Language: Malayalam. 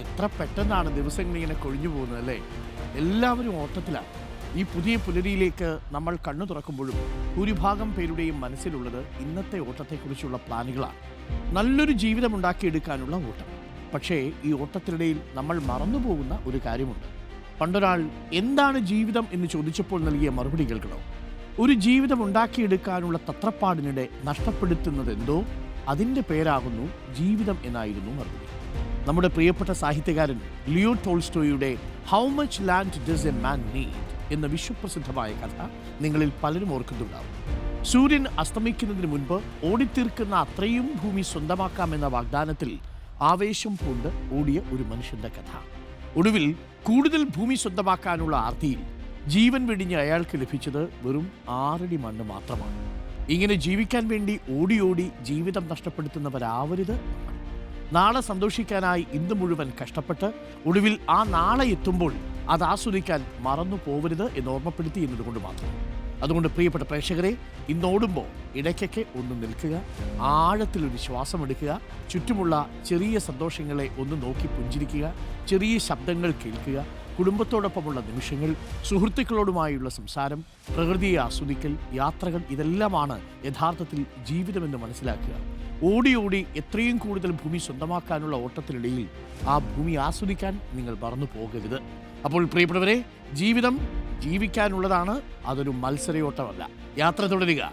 എത്ര പെട്ടെന്നാണ് ദിവസങ്ങൾ ഇങ്ങനെ കൊഴിഞ്ഞു പോകുന്നത് അല്ലേ? എല്ലാവരും ഓട്ടത്തിലാണ്. ഈ പുതിയ പുലരിയിലേക്ക് നമ്മൾ കണ്ണു തുറക്കുമ്പോഴും ഭൂരിഭാഗം പേരുടെയും മനസ്സിലുള്ളത് ഇന്നത്തെ ഓട്ടത്തെക്കുറിച്ചുള്ള പ്ലാനുകളാണ്. നല്ലൊരു ജീവിതം ഉണ്ടാക്കിയെടുക്കാനുള്ള ഓട്ടം. പക്ഷേ ഈ ഓട്ടത്തിനിടയിൽ നമ്മൾ മറന്നുപോകുന്ന ഒരു കാര്യമുണ്ട്. പണ്ടൊരാൾ എന്താണ് ജീവിതം എന്ന് ചോദിച്ചപ്പോൾ നൽകിയ മറുപടി കേൾക്കണോ? ഒരു ജീവിതം ഉണ്ടാക്കിയെടുക്കാനുള്ള തത്രപ്പാടിനിടെ നഷ്ടപ്പെടുത്തുന്നതെന്തോ അതിൻ്റെ പേരാകുന്നു ജീവിതം എന്നായിരുന്നു മറുപടി. നമ്മുടെ പ്രിയപ്പെട്ട സാഹിത്യകാരൻ ലിയോ ടോൾസ്റ്റോയുടെ how much land does a man need എന്ന വിശ്വപ്രസിദ്ധമായ കഥ നിങ്ങളിൽ പലരും ഓർക്കുന്നുണ്ടാവും. സൂര്യൻ അസ്തമിക്കുന്നതിന് മുൻപ് ഓടിത്തീർക്കുന്ന അത്രയും ഭൂമി സ്വന്തമാക്കാമെന്ന വാഗ്ദാനത്തിൽ ആവേശം പൂണ്ട് ഓടിയ ഒരു മനുഷ്യന്റെ കഥ. ഒടുവിൽ കൂടുതൽ ഭൂമി സ്വന്തമാക്കാനുള്ള ആർത്തിയിൽ ജീവൻ വെടിഞ്ഞ് അയാൾക്ക് ലഭിച്ചത് വെറും 6 അടി മണ്ണ് മാത്രമാണ്. ഇങ്ങനെ ജീവിക്കാൻ വേണ്ടി ഓടി ജീവിതം നഷ്ടപ്പെടുത്തുന്നവരാവരുത് നമ്മൾ. നാളെ സന്തോഷിക്കാനായി ഇന്ന് മുഴുവൻ കഷ്ടപ്പെട്ട് ഒടുവിൽ ആ നാളെ എത്തുമ്പോൾ അത് ആസ്വദിക്കാൻ മറന്നു പോവരുത് എന്ന് ഓർമ്മപ്പെടുത്തി എന്നതുകൊണ്ട് മാത്രം. അതുകൊണ്ട് പ്രിയപ്പെട്ട പ്രേക്ഷകരെ, ഇന്നോടുമ്പോൾ ഇടയ്ക്കൊക്കെ ഒന്ന് നിൽക്കുക, ആഴത്തിലൊരു ശ്വാസം എടുക്കുക, ചുറ്റുമുള്ള ചെറിയ സന്തോഷങ്ങളെ ഒന്ന് നോക്കി പുഞ്ചിരിക്കുക, ചെറിയ ശബ്ദങ്ങൾ കേൾക്കുക, കുടുംബത്തോടൊപ്പമുള്ള നിമിഷങ്ങൾ, സുഹൃത്തുക്കളോടുമായുള്ള സംസാരം, പ്രകൃതിയെ ആസ്വദിക്കൽ, യാത്രകൾ, ഇതെല്ലാമാണ് യഥാർത്ഥത്തിൽ ജീവിതമെന്ന് മനസ്സിലാക്കുക. ഓടി എത്രയും കൂടുതൽ ഭൂമി സ്വന്തമാക്കാനുള്ള ഓട്ടത്തിനിടയിൽ ആ ഭൂമി ആസ്വദിക്കാൻ നിങ്ങൾ മറന്നു പോകരുത്. അപ്പോൾ പ്രിയപ്പെട്ടവരെ, ജീവിതം ജീവിക്കാനുള്ളതാണ്, അതൊരു മത്സരയോട്ടമല്ല. യാത്ര തുടരുക.